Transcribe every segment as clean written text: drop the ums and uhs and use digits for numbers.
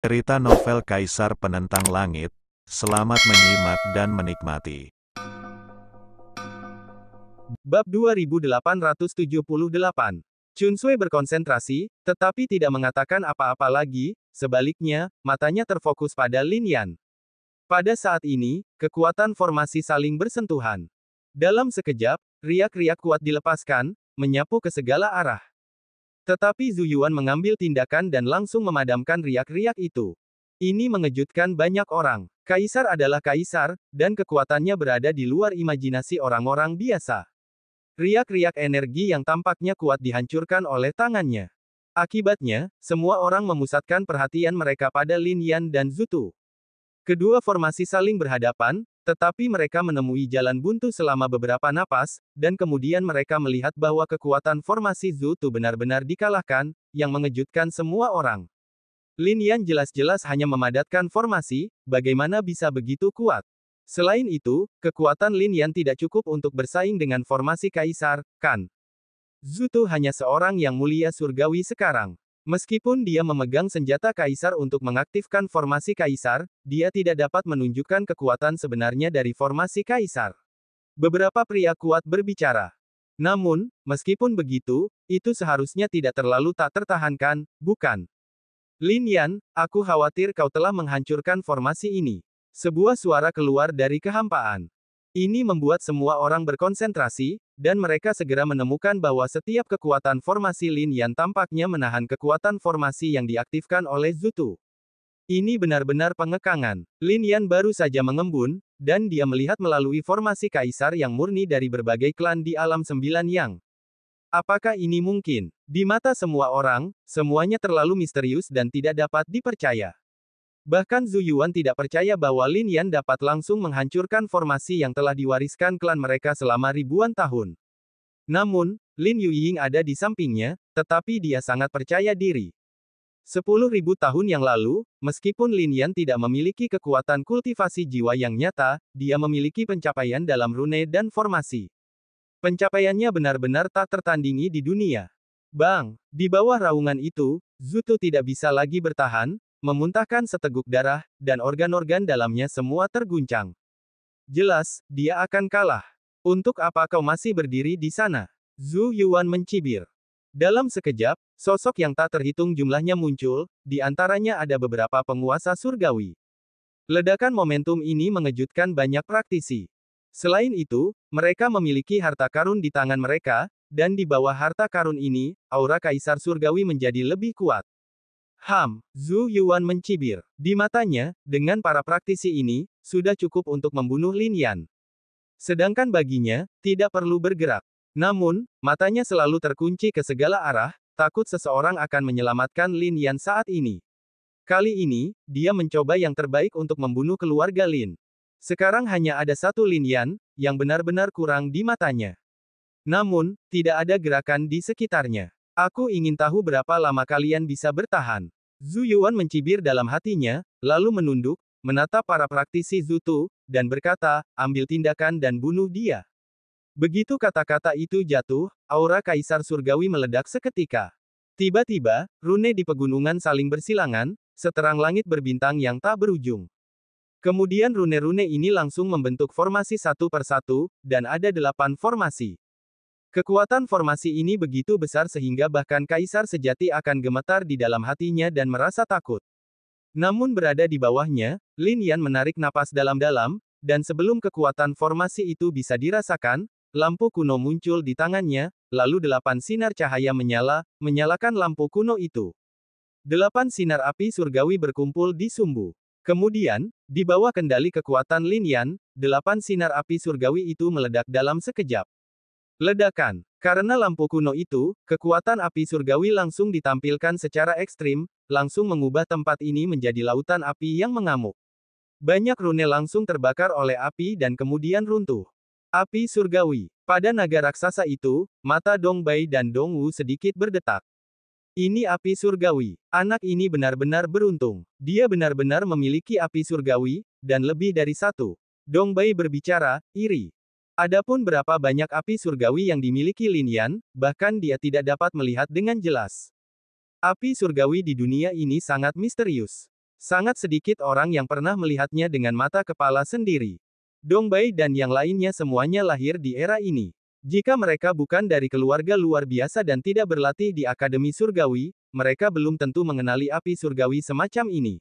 Cerita novel Kaisar Penentang Langit. Selamat menyimak dan menikmati. Bab 2878. Chunsui berkonsentrasi, tetapi tidak mengatakan apa-apa lagi, sebaliknya, matanya terfokus pada Lin Yan. Pada saat ini, kekuatan formasi saling bersentuhan. Dalam sekejap, riak-riak kuat dilepaskan, menyapu ke segala arah. Tetapi Zhu Yuan mengambil tindakan dan langsung memadamkan riak-riak itu. Ini mengejutkan banyak orang. Kaisar adalah kaisar, dan kekuatannya berada di luar imajinasi orang-orang biasa. Riak-riak energi yang tampaknya kuat dihancurkan oleh tangannya. Akibatnya, semua orang memusatkan perhatian mereka pada Lin Yan dan Zhu Tu. Kedua formasi saling berhadapan, tetapi mereka menemui jalan buntu selama beberapa napas, dan kemudian mereka melihat bahwa kekuatan formasi Zhu Tu benar-benar dikalahkan, yang mengejutkan semua orang. Lin Yan jelas-jelas hanya memadatkan formasi, bagaimana bisa begitu kuat? Selain itu, kekuatan Lin Yan tidak cukup untuk bersaing dengan formasi Kaisar, kan? Zhu Tu hanya seorang yang mulia surgawi sekarang. Meskipun dia memegang senjata Kaisar untuk mengaktifkan formasi Kaisar, dia tidak dapat menunjukkan kekuatan sebenarnya dari formasi Kaisar. Beberapa pria kuat berbicara. Namun, meskipun begitu, itu seharusnya tidak terlalu tak tertahankan, bukan? Lin Yan, aku khawatir kau telah menghancurkan formasi ini. Sebuah suara keluar dari kehampaan. Ini membuat semua orang berkonsentrasi, dan mereka segera menemukan bahwa setiap kekuatan formasi Lin Yan tampaknya menahan kekuatan formasi yang diaktifkan oleh Zhu Tu. Ini benar-benar pengekangan. Lin Yan baru saja mengembun, dan dia melihat melalui formasi kaisar yang murni dari berbagai klan di alam sembilan yang. Apakah ini mungkin? Di mata semua orang, semuanya terlalu misterius dan tidak dapat dipercaya. Bahkan Zhu Yuan tidak percaya bahwa Lin Yan dapat langsung menghancurkan formasi yang telah diwariskan klan mereka selama ribuan tahun. Namun, Lin Yuying ada di sampingnya, tetapi dia sangat percaya diri. 10.000 tahun yang lalu, meskipun Lin Yan tidak memiliki kekuatan kultivasi jiwa yang nyata, dia memiliki pencapaian dalam rune dan formasi. Pencapaiannya benar-benar tak tertandingi di dunia. Bang, di bawah raungan itu, Zhu Tu tidak bisa lagi bertahan, memuntahkan seteguk darah, dan organ-organ dalamnya semua terguncang. Jelas, dia akan kalah. Untuk apa kau masih berdiri di sana? Zhu Yuan mencibir. Dalam sekejap, sosok yang tak terhitung jumlahnya muncul, di antaranya ada beberapa penguasa surgawi. Ledakan momentum ini mengejutkan banyak praktisi. Selain itu, mereka memiliki harta karun di tangan mereka, dan di bawah harta karun ini, aura kaisar surgawi menjadi lebih kuat. Zhu Yuan mencibir. Di matanya, dengan para praktisi ini, sudah cukup untuk membunuh Lin Yan. Sedangkan baginya, tidak perlu bergerak. Namun, matanya selalu terkunci ke segala arah, takut seseorang akan menyelamatkan Lin Yan saat ini. Kali ini, dia mencoba yang terbaik untuk membunuh keluarga Lin. Sekarang hanya ada satu Lin Yan, yang benar-benar kurang di matanya. Namun, tidak ada gerakan di sekitarnya. Aku ingin tahu berapa lama kalian bisa bertahan. Zhu Yuan mencibir dalam hatinya, lalu menunduk, menatap para praktisi Zhu Tu, dan berkata, ambil tindakan dan bunuh dia. Begitu kata-kata itu jatuh, aura kaisar surgawi meledak seketika. Tiba-tiba, rune di pegunungan saling bersilangan, seterang langit berbintang yang tak berujung. Kemudian rune-rune ini langsung membentuk formasi satu persatu, dan ada 8 formasi. Kekuatan formasi ini begitu besar sehingga bahkan kaisar sejati akan gemetar di dalam hatinya dan merasa takut. Namun berada di bawahnya, Lin Yan menarik napas dalam-dalam, dan sebelum kekuatan formasi itu bisa dirasakan, lampu kuno muncul di tangannya, lalu 8 sinar cahaya menyalakan lampu kuno itu. 8 sinar api surgawi berkumpul di sumbu. Kemudian, di bawah kendali kekuatan Lin Yan, 8 sinar api surgawi itu meledak dalam sekejap. Ledakan. Karena lampu kuno itu, kekuatan api surgawi langsung ditampilkan secara ekstrim, langsung mengubah tempat ini menjadi lautan api yang mengamuk. Banyak rune langsung terbakar oleh api dan kemudian runtuh. Api surgawi. Pada naga raksasa itu, mata Dong Bai dan Dong Wu sedikit berdetak. Ini api surgawi. Anak ini benar-benar beruntung. Dia benar-benar memiliki api surgawi, dan lebih dari satu. Dong Bai berbicara, iri. Adapun berapa banyak api surgawi yang dimiliki Lin Yan, bahkan dia tidak dapat melihat dengan jelas. Api surgawi di dunia ini sangat misterius. Sangat sedikit orang yang pernah melihatnya dengan mata kepala sendiri. Dongbei dan yang lainnya semuanya lahir di era ini. Jika mereka bukan dari keluarga luar biasa dan tidak berlatih di Akademi Surgawi, mereka belum tentu mengenali api surgawi semacam ini.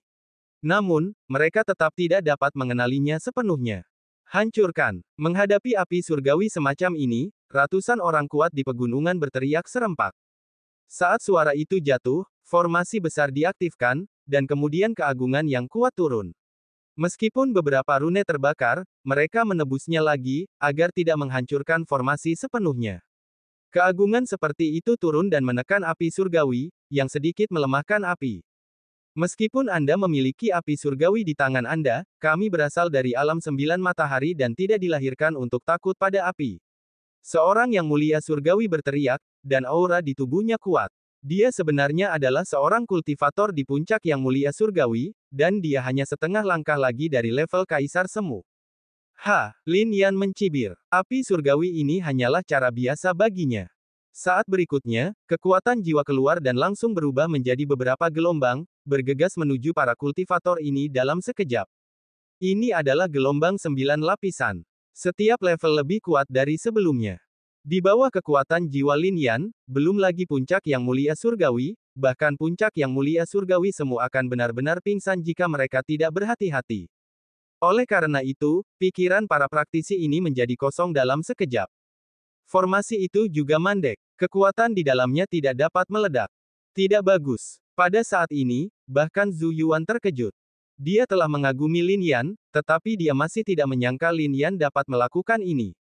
Namun, mereka tetap tidak dapat mengenalinya sepenuhnya. Hancurkan. Menghadapi api surgawi semacam ini, ratusan orang kuat di pegunungan berteriak serempak. Saat suara itu jatuh, formasi besar diaktifkan, dan kemudian keagungan yang kuat turun. Meskipun beberapa rune terbakar, mereka menebusnya lagi, agar tidak menghancurkan formasi sepenuhnya. Keagungan seperti itu turun dan menekan api surgawi, yang sedikit melemahkan api. Meskipun Anda memiliki api surgawi di tangan Anda, kami berasal dari alam 9 matahari dan tidak dilahirkan untuk takut pada api. Seorang yang mulia surgawi berteriak, dan aura di tubuhnya kuat. Dia sebenarnya adalah seorang kultivator di puncak yang mulia surgawi, dan dia hanya setengah langkah lagi dari level Kaisar Semu. Lin Yan mencibir. Api surgawi ini hanyalah cara biasa baginya. Saat berikutnya, kekuatan jiwa keluar dan langsung berubah menjadi beberapa gelombang, bergegas menuju para kultivator ini dalam sekejap. Ini adalah gelombang 9 lapisan. Setiap level lebih kuat dari sebelumnya. Di bawah kekuatan jiwa Lin Yan, belum lagi puncak yang mulia surgawi, bahkan puncak yang mulia surgawi semu akan benar-benar pingsan jika mereka tidak berhati-hati. Oleh karena itu, pikiran para praktisi ini menjadi kosong dalam sekejap. Formasi itu juga mandek. Kekuatan di dalamnya tidak dapat meledak. Tidak bagus. Pada saat ini, bahkan Zhu Yuan terkejut. Dia telah mengagumi Lin Yan, tetapi dia masih tidak menyangka Lin Yan dapat melakukan ini.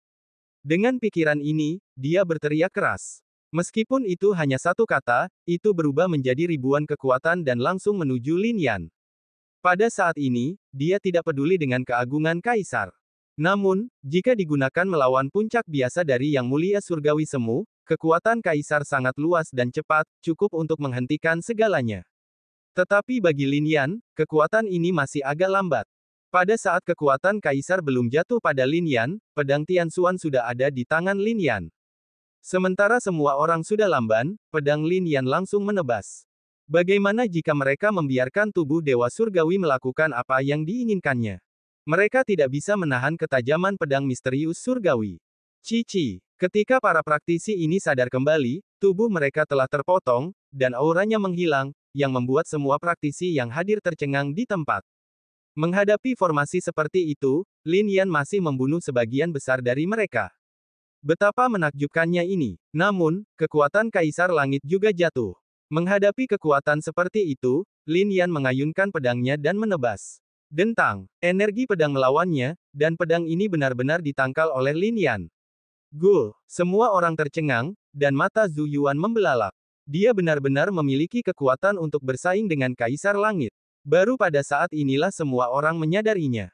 Dengan pikiran ini, dia berteriak keras. Meskipun itu hanya satu kata, itu berubah menjadi ribuan kekuatan dan langsung menuju Lin Yan. Pada saat ini, dia tidak peduli dengan keagungan Kaisar. Namun, jika digunakan melawan puncak biasa dari Yang Mulia Surgawi Semu, kekuatan Kaisar sangat luas dan cepat, cukup untuk menghentikan segalanya. Tetapi bagi Lin Yan, kekuatan ini masih agak lambat. Pada saat kekuatan Kaisar belum jatuh pada Lin Yan, pedang Tianxuan sudah ada di tangan Lin Yan. Sementara semua orang sudah lamban, pedang Lin Yan langsung menebas. Bagaimana jika mereka membiarkan tubuh Dewa Surgawi melakukan apa yang diinginkannya? Mereka tidak bisa menahan ketajaman pedang misterius surgawi. Cici. Ketika para praktisi ini sadar kembali, tubuh mereka telah terpotong, dan auranya menghilang, yang membuat semua praktisi yang hadir tercengang di tempat. Menghadapi formasi seperti itu, Lin Yan masih membunuh sebagian besar dari mereka. Betapa menakjubkannya ini. Namun, kekuatan Kaisar Langit juga jatuh. Menghadapi kekuatan seperti itu, Lin Yan mengayunkan pedangnya dan menebas. Dentang, energi pedang melawannya, dan pedang ini benar-benar ditangkal oleh Lin Yan. Semua orang tercengang, dan mata Zhu Yuan membelalak. Dia benar-benar memiliki kekuatan untuk bersaing dengan Kaisar Langit. Baru pada saat inilah semua orang menyadarinya.